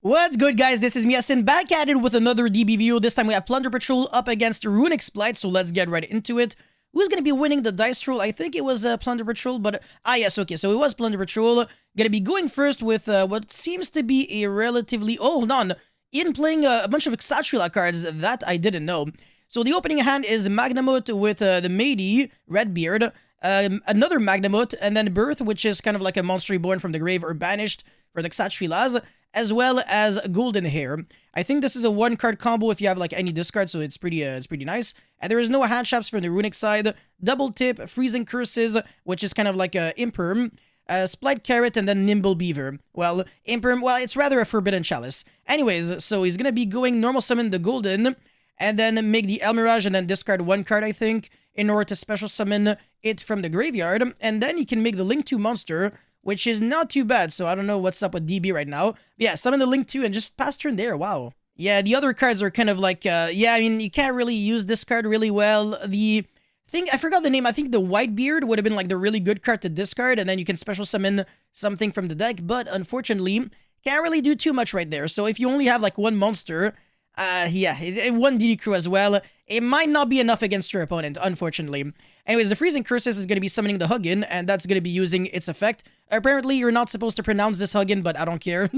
What's good, guys? This is Miasin back at it with another DB video. This time we have Plunder Patrol up against RUNICK SPRIGHT, so let's get right into it. Who's going to be winning the dice roll? I think it was Plunder Patrol, but... yes, okay, so it was Plunder Patrol. Going to be going first with what seems to be a relatively... Oh, hold on. In playing a bunch of KSHATRI-LA cards that I didn't know. So the opening hand is Magnamut with the Mady, Redbeard, another Magnamut, and then Birth, which is kind of like a monster reborn from the grave or banished for the KSHATRI-LAs, as well as Golden Hair. I think this is a one-card combo if you have like any discard, so it's pretty nice. And there is no hand traps from the Runic side. Double Tip, Freezing Curses, which is kind of like a Imperm, Splight Carrot, and then Nimble Beaver. Well, Imperm, well, it's rather a Forbidden Chalice. Anyways, so he's gonna be going normal summon the Golden, and then make the El Mirage, and then discard one card, I think, in order to special summon it from the graveyard. And then he can make the Link 2 monster, which is not too bad, so I don't know what's up with DB right now. But yeah, summon the Link 2 and just pass turn there, wow. Yeah, the other cards are kind of like, yeah, I mean, you can't really use this card really well. The thing, I forgot the name, I think the Whitebeard would have been like the really good card to discard, and then you can special summon something from the deck, but unfortunately, can't really do too much right there. So if you only have like one monster, yeah, one DD crew as well, it might not be enough against your opponent, unfortunately. Anyways, the Freezing Curses is going to be summoning the Huggin, and that's going to be using its effect. Apparently, you're not supposed to pronounce this Huggin, but I don't care.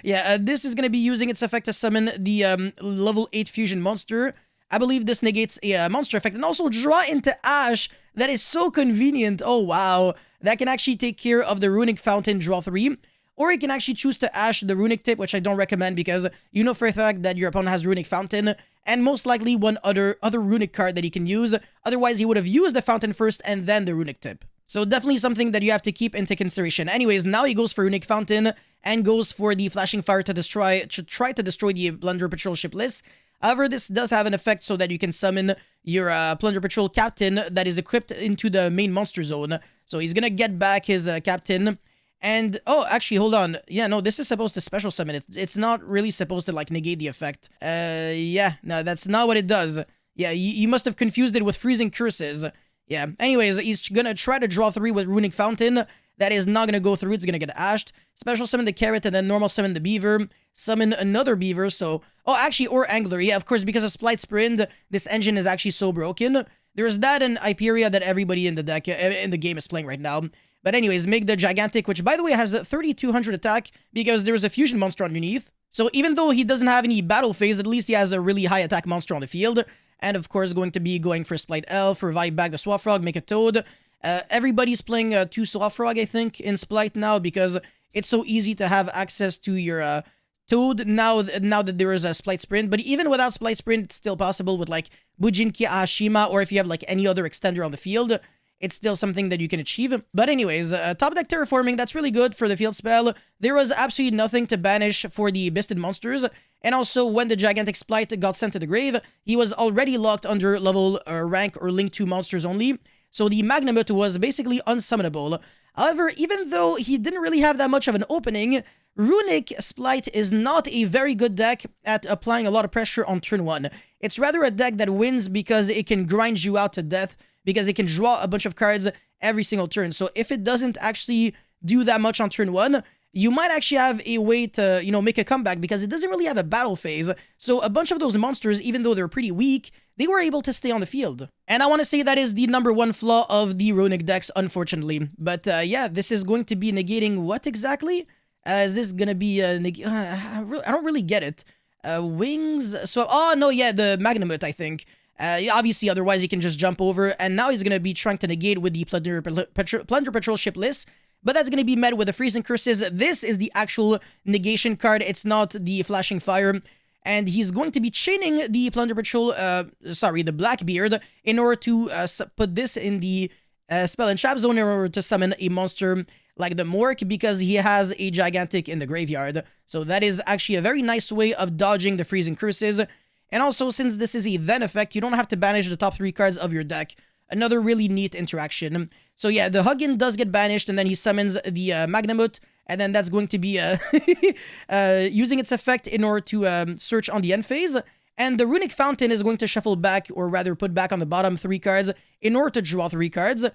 Yeah, this is going to be using its effect to summon the level 8 fusion monster. I believe this negates a monster effect, and also draw into Ash. That is so convenient. Oh, wow. That can actually take care of the Runic Fountain, draw 3. Or you can actually choose to Ash the Runic Tip, which I don't recommend because you know for a fact that your opponent has Runic Fountain, and most likely one other Runic card that he can use. Otherwise, he would have used the Fountain first and then the Runic Tip. So definitely something that you have to keep into consideration. Anyways, now he goes for Runic Fountain and goes for the Flashing Fire to try to destroy the Plunder Patrol ship list. However, this does have an effect so that you can summon your Plunder Patrol captain that is equipped into the main monster zone. So he's gonna get back his captain. And, oh, actually, hold on. Yeah, no, this is supposed to special summon it. It's not really supposed to, like, negate the effect. Yeah, no, that's not what it does. Yeah, you must have confused it with Freezing Curses. Yeah, anyways, he's gonna try to draw 3 with Runic Fountain. That is not gonna go through. It's gonna get ashed. Special summon the Carrot, and then normal summon the Beaver. Summon another Beaver, so... Oh, actually, or Angler. Yeah, of course, because of Splight Sprint, this engine is actually so broken. There's that and Hyperia that everybody in the deck, in the game is playing right now. But anyways, make the Gigantic, which by the way has 3,200 attack because there's a fusion monster underneath. So even though he doesn't have any battle phase, at least he has a really high attack monster on the field. And of course, going to be going for Splight Elf, revive back the Swap Frog, make a Toad. Everybody's playing 2 Swap Frog, I think, in Splight now because it's so easy to have access to your Toad now that there is a Splight Sprint. But even without Splight Sprint, it's still possible with like Bujinki Ahashima, or if you have like any other extender on the field. It's still something that you can achieve. But anyways, top deck terraforming, that's really good for the field spell. There was absolutely nothing to banish for the Bisted monsters. And also, when the Gigantic Splight got sent to the grave, he was already locked under level rank or link 2 monsters only. So the Magnamut was basically unsummonable. However, even though he didn't really have that much of an opening, RUNICK SPRIGHT is not a very good deck at applying a lot of pressure on turn 1. It's rather a deck that wins because it can grind you out to death, because it can draw a bunch of cards every single turn. So if it doesn't actually do that much on turn 1, you might actually have a way to, you know, make a comeback because it doesn't really have a battle phase. So a bunch of those monsters, even though they're pretty weak, they were able to stay on the field. And I want to say that is the #1 flaw of the RUNICK decks, unfortunately. But yeah, this is going to be negating what exactly? Is this going to be, I don't really get it. Wings, so, oh no, yeah, the Magnamut, I think. Obviously, otherwise he can just jump over, and now he's going to be trying to negate with the Plunder Patrol ship list, but that's going to be met with the Freezing Curses. This is the actual negation card, it's not the Flashing Fire, and he's going to be chaining the Plunder Patrol, the Blackbeard, in order to put this in the spell and trap zone in order to summon a monster like the Mork, because he has a Gigantic in the graveyard. So that is actually a very nice way of dodging the Freezing Curses. And also, since this is a then effect, you don't have to banish the top 3 cards of your deck. Another really neat interaction. So yeah, the Huggin does get banished, and then he summons the Magnamut, and then that's going to be using its effect in order to search on the end phase. And the Runic Fountain is going to shuffle back, or rather put back on the bottom 3 cards in order to draw 3 cards.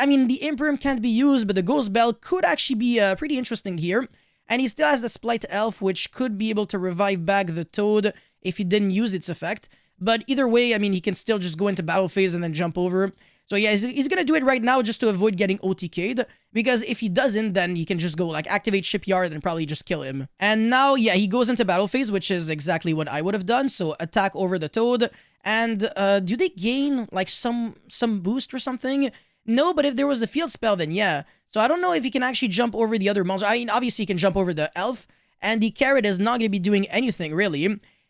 I mean, the Imperm can't be used, but the Ghost Bell could actually be pretty interesting here. And he still has the Splight Elf, which could be able to revive back the Toad if he didn't use its effect. But either way, I mean, he can still just go into battle phase and then jump over. So yeah, he's gonna do it right now just to avoid getting OTK'd. Because if he doesn't, then he can just go like activate Shipyard and probably just kill him. And now, yeah, he goes into battle phase, which is exactly what I would have done. So attack over the Toad. And do they gain like some boost or something? No, but if there was the field spell, then yeah. So I don't know if he can actually jump over the other monster. I mean, obviously he can jump over the elf, and the carrot is not going to be doing anything, really.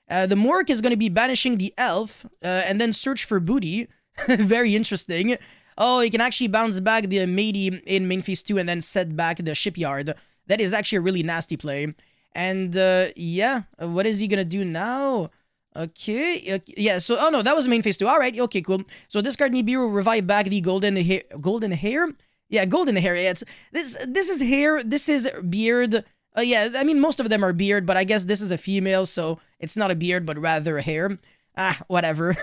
The Mork is going to be banishing the elf, and then search for booty. Very interesting. Oh, he can actually bounce back the matey in main phase 2 and then set back the Shipyard. That is actually a really nasty play. And, yeah, what is he going to do now? Okay, yeah, so, oh no, that was main phase 2. Alright, okay, cool. So discard Nibiru, revive back the golden hair? Yeah, golden hair, yeah, this is hair, this is beard. Yeah, I mean, most of them are beard, but I guess this is a female, so it's not a beard, but rather a hair. Ah, whatever.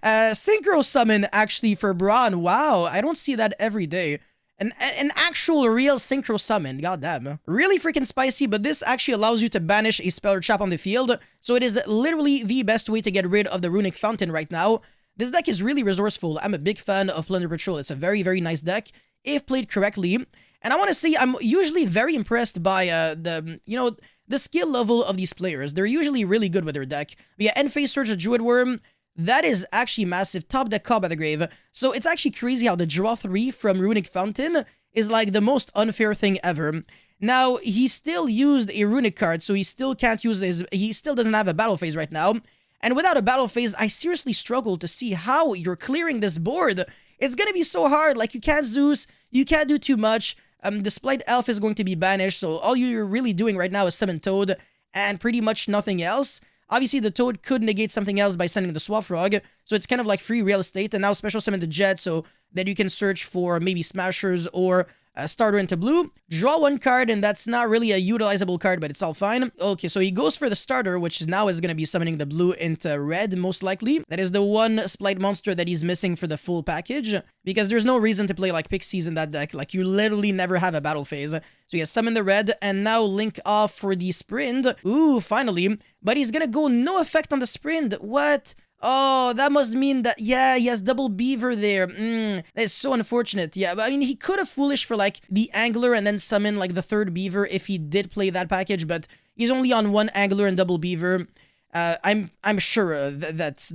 Synchro summon, actually, for Braun. Wow, I don't see that every day. An actual real synchro summon, goddamn. Really freaking spicy, but this actually allows you to banish a spell or trap on the field, so it is literally the best way to get rid of the Runic Fountain right now. This deck is really resourceful. I'm a big fan of Plunder Patrol. It's a very, very nice deck, if played correctly. And I want to say, I'm usually very impressed by, the skill level of these players. They're usually really good with their deck. But yeah, End Phase Surge, the Druid Worm, that is actually massive. Top deck Cobb at the Grave. So it's actually crazy how the draw 3 from Runic Fountain is like the most unfair thing ever. Now, he still used a Runic card, so he still can't use he still doesn't have a battle phase right now. And without a battle phase, I seriously struggle to see how you're clearing this board. It's gonna be so hard. Like, you can't Zeus, you can't do too much. The Splight Elf is going to be banished, so all you're really doing right now is summon Toad, and pretty much nothing else. Obviously, the Toad could negate something else by sending the Swap Frog, so it's kind of like free real estate, and now special summon the Jet, so that you can search for maybe Smashers or a starter into blue. Draw one card, and that's not really a utilizable card, but it's all fine. Okay, so he goes for the starter, which now is going to be summoning the blue into red, most likely. That is the one Splight monster that he's missing for the full package, because there's no reason to play like Pixies in that deck. Like, you literally never have a battle phase. So he has summoned the red, and now link off for the sprint. Ooh, finally. But he's gonna go no effect on the sprint. What? Oh, that must mean that, yeah, he has double beaver there. That is so unfortunate. Yeah, but I mean, he could have foolish for, like, the angler and then summon, like, the third beaver if he did play that package, but he's only on one angler and double beaver. I'm sure that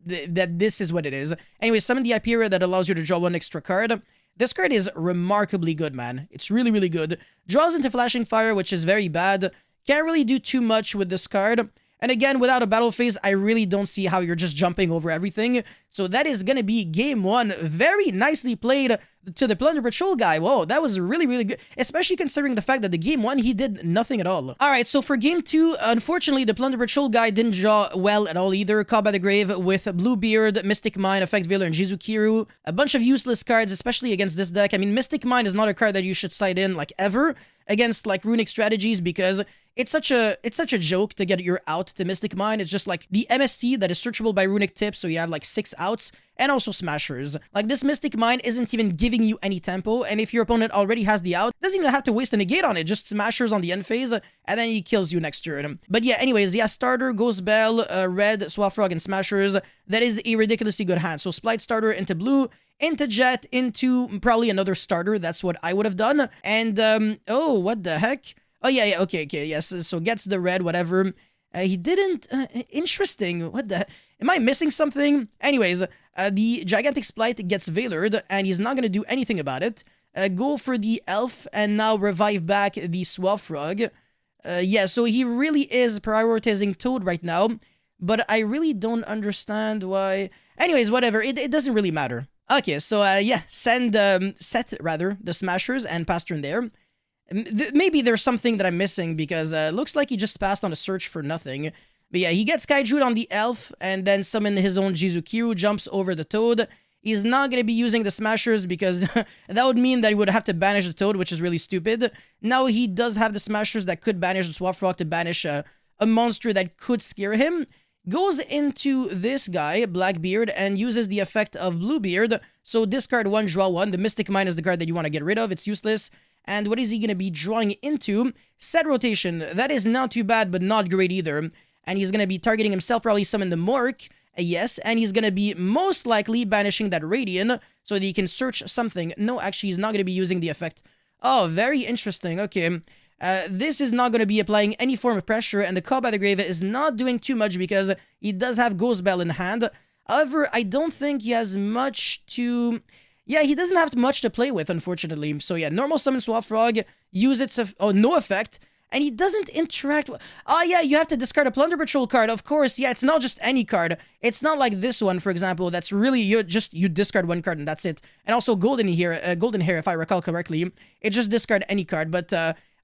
this is what it is. Anyway, summon the Hypera that allows you to draw one extra card. This card is remarkably good, man. It's really, really good. Draws into Flashing Fire, which is very bad. Can't really do too much with this card. And again, without a battle phase, I really don't see how you're just jumping over everything. So that is going to be game 1. Very nicely played to the Plunder Patrol guy. Whoa, that was really, really good. Especially considering the fact that the game 1, he did nothing at all. Alright, so for game 2, unfortunately, the Plunder Patrol guy didn't draw well at all either. Cobb at the Grave with Bluebeard, Mystic Mine, Effect Veiler, and Jizukiru. A bunch of useless cards, especially against this deck. I mean, Mystic Mine is not a card that you should side in, like, ever against, like, Runic strategies, because it's such a joke to get your out to Mystic Mine. It's just like the MST that is searchable by Runic Tips, so you have like 6 outs, and also Smashers. Like, this Mystic Mine isn't even giving you any tempo, and if your opponent already has the out, doesn't even have to waste a negate on it, just Smashers on the end phase, and then he kills you next turn. But yeah, anyways, yeah, starter, Ghost Bell, red, Swap Frog, and Smashers. That is a ridiculously good hand. So Splight starter into blue, into Jet, into probably another starter. That's what I would have done. And, oh, what the heck? Oh, yeah, okay, yes, so gets the red, whatever. He didn't, interesting, what the, am I missing something? Anyways, the Gigantic Splight gets Veilered, and he's not gonna do anything about it. Go for the Elf, and now revive back the Swap Frog. Yeah, so he really is prioritizing Toad right now, but I really don't understand why. Anyways, whatever, it doesn't really matter. Okay, so, yeah, set, the Smashers and pass turn there. Maybe there's something that I'm missing, because looks like he just passed on a search for nothing. But yeah, he gets Kaiju on the Elf, and then summon his own Jizukiru, jumps over the Toad. He's not going to be using the Smashers, because that would mean that he would have to banish the Toad, which is really stupid. Now he does have the Smashers that could banish the Swap Frog to banish a monster that could scare him. Goes into this guy, Blackbeard, and uses the effect of Bluebeard. So discard 1, draw 1. The Mystic Mine is the card that you want to get rid of. It's useless. And what is he going to be drawing into? Set rotation. That is not too bad, but not great either. And he's going to be targeting himself, probably summon the Mork. Yes, and he's going to be most likely banishing that Radiant so that he can search something. No, actually, he's not going to be using the effect. Oh, very interesting. Okay. This is not going to be applying any form of pressure, and the Call by the Grave is not doing too much because he does have Ghost Bell in hand. However, I don't think he has much to... Yeah, he doesn't have much to play with, unfortunately. So yeah, normal summon Swap Frog, use its... Oh, no effect. And he doesn't interact with... Oh yeah, you have to discard a Plunder Patrol card, of course. Yeah, it's not just any card. It's not like this one, for example, that's really... You discard one card and that's it. And also Golden Hair, if I recall correctly. It just discard any card, but...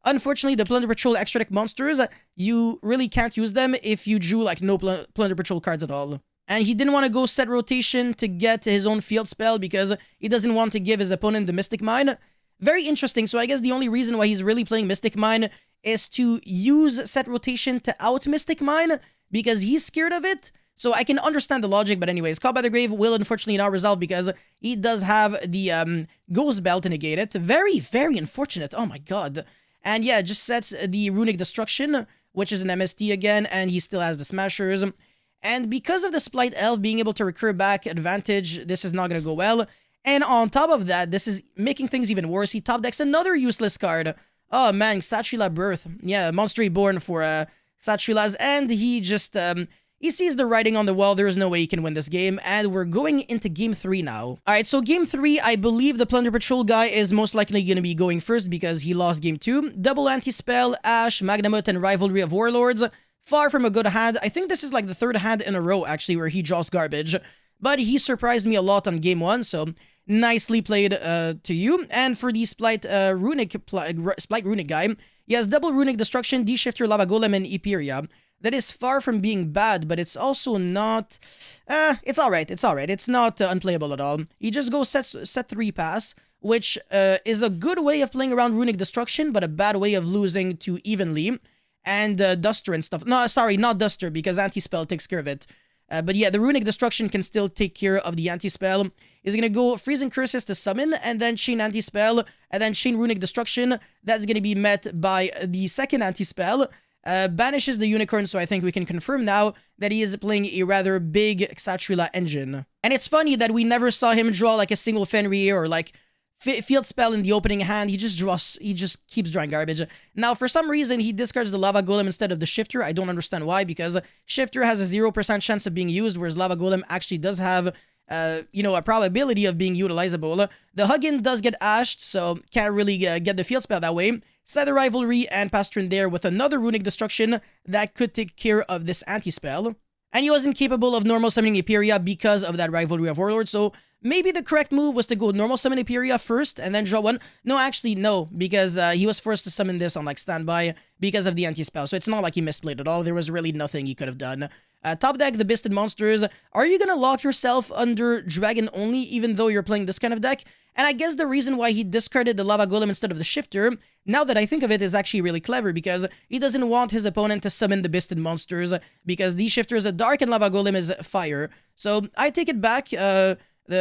Unfortunately, the Plunder Patrol extra deck monsters, you really can't use them if you drew like no Plunder Patrol cards at all. And he didn't want to go set rotation to get his own field spell because he doesn't want to give his opponent the Mystic Mine. Very interesting. So I guess the only reason why he's really playing Mystic Mine is to use set rotation to out Mystic Mine because he's scared of it. So I can understand the logic, but anyways, Call by the Grave will unfortunately not resolve because he does have the Ghost Bell to negate it. Very, very unfortunate. Oh my god. And yeah, just sets the Runic Destruction, which is an MST again, and he still has the Smashers. And because of the Splight Elf being able to recur back advantage, this is not going to go well. And on top of that, this is making things even worse. He top decks another useless card. Oh man, KSHATRI-LA Birth. Yeah, Monster Reborn for KSHATRI-LA's, and he just... He sees the writing on the wall. There is no way he can win this game. And we're going into Game 3 now. Alright, so Game 3, I believe the Plunder Patrol guy is most likely going to be going first because he lost Game 2. Double Anti-Spell, Ash, Magnamut, and Rivalry of Warlords. Far from a good hand. I think this is like the third hand in a row, actually, where he draws garbage. But he surprised me a lot on Game 1, so nicely played to you. And for the Splight Runic guy, he has double Runic Destruction, D-Shifter, Lava Golem, and Eperia. That is far from being bad, but it's also not... it's alright, it's alright. It's not unplayable at all. He just goes set 3 pass, which is a good way of playing around Runic Destruction, but a bad way of losing to Evenly. And Duster and stuff. No, sorry, not Duster, because Anti-Spell takes care of it. But yeah, the Runic Destruction can still take care of the Anti-Spell. He's gonna go Freezing Curses to summon, and then Chain Anti-Spell, and then Chain Runic Destruction. That's gonna be met by the second Anti-Spell. Banishes the Unicorn, so I think we can confirm now that he is playing a rather big KSHATRI-LA engine. And it's funny that we never saw him draw like a single Fenrir or like Field Spell in the opening hand. He just keeps drawing garbage. Now, for some reason, he discards the Lava Golem instead of the Shifter. I don't understand why, because Shifter has a 0% chance of being used, whereas Lava Golem actually does have, you know, a probability of being utilizable. The Huggin does get ashed, so can't really get the Field Spell that way. Set the Rivalry and pass turn there with another Runic Destruction that could take care of this Anti-Spell. And he wasn't capable of normal summoning Eperia because of that Rivalry of Warlord, so maybe the correct move was to go normal summon Eperia first and then draw one. No, actually, no, because he was forced to summon this on like standby because of the Anti-Spell, so it's not like he misplayed at all. There was really nothing he could have done. Top deck, the Bisted Monsters. Are you gonna lock yourself under Dragon only even though you're playing this kind of deck? And I guess the reason why he discarded the Lava Golem instead of the Shifter, now that I think of it, is actually really clever because he doesn't want his opponent to summon the Bisted Monsters because the Shifter is a Dark and Lava Golem is fire. So I take it back. The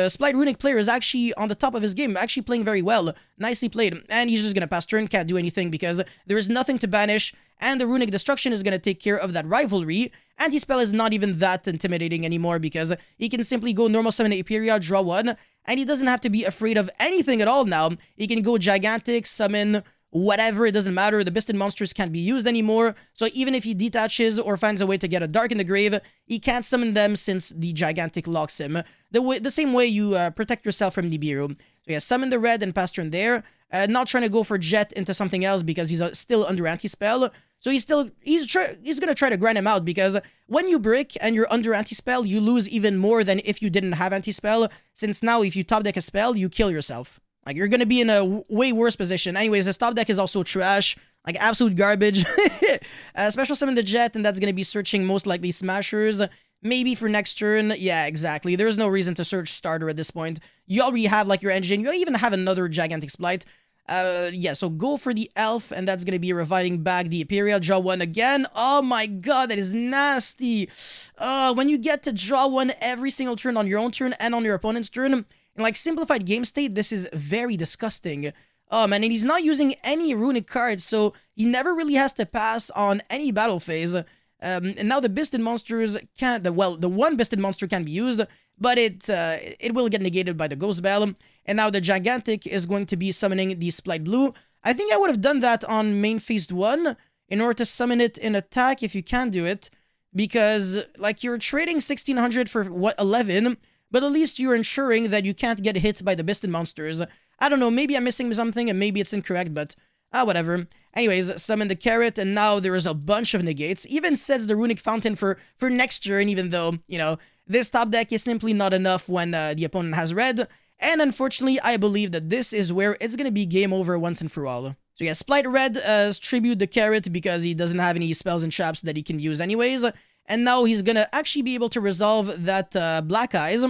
Splight Runic player is actually on the top of his game, actually playing very well. Nicely played. And he's just going to pass turn, can't do anything because there is nothing to banish. And the Runic Destruction is going to take care of that Rivalry. Anti-Spell is not even that intimidating anymore because he can simply go normal summon Eperia, draw one. And he doesn't have to be afraid of anything at all now. He can go Gigantic, summon whatever, it doesn't matter. The Bisted Monsters can't be used anymore. So even if he detaches or finds a way to get a Dark in the Grave, he can't summon them since the Gigantic locks him. The same way you protect yourself from Nibiru. So yeah, summon the red and pass turn there. Not trying to go for Jet into something else because he's still under Anti-Spell. So he's gonna try to grind him out because when you brick and you're under Anti-Spell, you lose even more than if you didn't have Anti-Spell, since now if you top deck a spell, you kill yourself. Like, you're gonna be in a way worse position. Anyways, his top deck is also trash. Like, absolute garbage. Special summon the Jet, and that's gonna be searching most likely Smashers. Maybe for next turn. Yeah, exactly. There's no reason to search Starter at this point. You already have, like, your engine. You even have another Gigantic Splight. Yeah, so go for the Elf, and that's gonna be reviving back the Eperia. Draw one again. Oh my god, that is nasty. When you get to draw one every single turn on your own turn and on your opponent's turn, in like simplified game state, this is very disgusting. Oh man, and he's not using any runic cards, so he never really has to pass on any battle phase. And now the Bisted monsters can't, well, the one Bisted monster can be used, but it will get negated by the Ghost Bell. And now the Gigantic is going to be summoning the Splight Blue. I think I would have done that on main phase 1 in order to summon it in attack if you can do it. Because, like, you're trading 1600 for, what, 11, but at least you're ensuring that you can't get hit by the Bisted monsters. I don't know, maybe I'm missing something and maybe it's incorrect, but whatever. Anyways, summon the Carrot, and now there is a bunch of negates. Even sets the Runic Fountain for next turn, even though, you know, this top deck is simply not enough when the opponent has red. And unfortunately, I believe that this is where it's going to be game over once and for all. So yeah, Splight Red tribute the Carrot because he doesn't have any spells and traps that he can use anyways. And now he's going to actually be able to resolve that Black Eyes.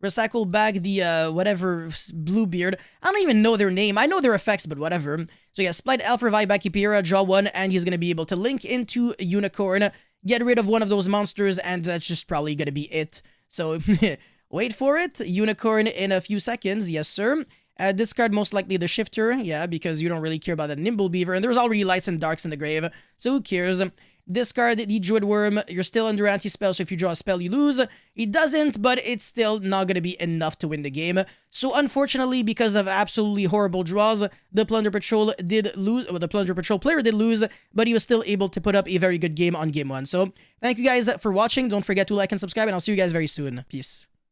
Recycle back the, whatever, Bluebeard. I don't even know their name. I know their effects, but whatever. So yeah, Splight Elf, Revive back Epira, draw 1, and he's going to be able to link into Unicorn, get rid of one of those monsters, and that's just probably going to be it. So, wait for it. Unicorn in a few seconds. Yes, sir. Discard most likely the Shifter. Yeah, because you don't really care about the Nimble Beaver, and there's already Lights and Darks in the grave, so who cares? Discard the Druid Worm. You're still under anti-spell, so if you draw a spell, you lose. He doesn't, but it's still not going to be enough to win the game. So unfortunately, because of absolutely horrible draws, the Plunder Patrol did lose. Well, the Plunder Patrol player did lose, but he was still able to put up a very good game on game 1. So thank you guys for watching. Don't forget to like and subscribe, and I'll see you guys very soon. Peace.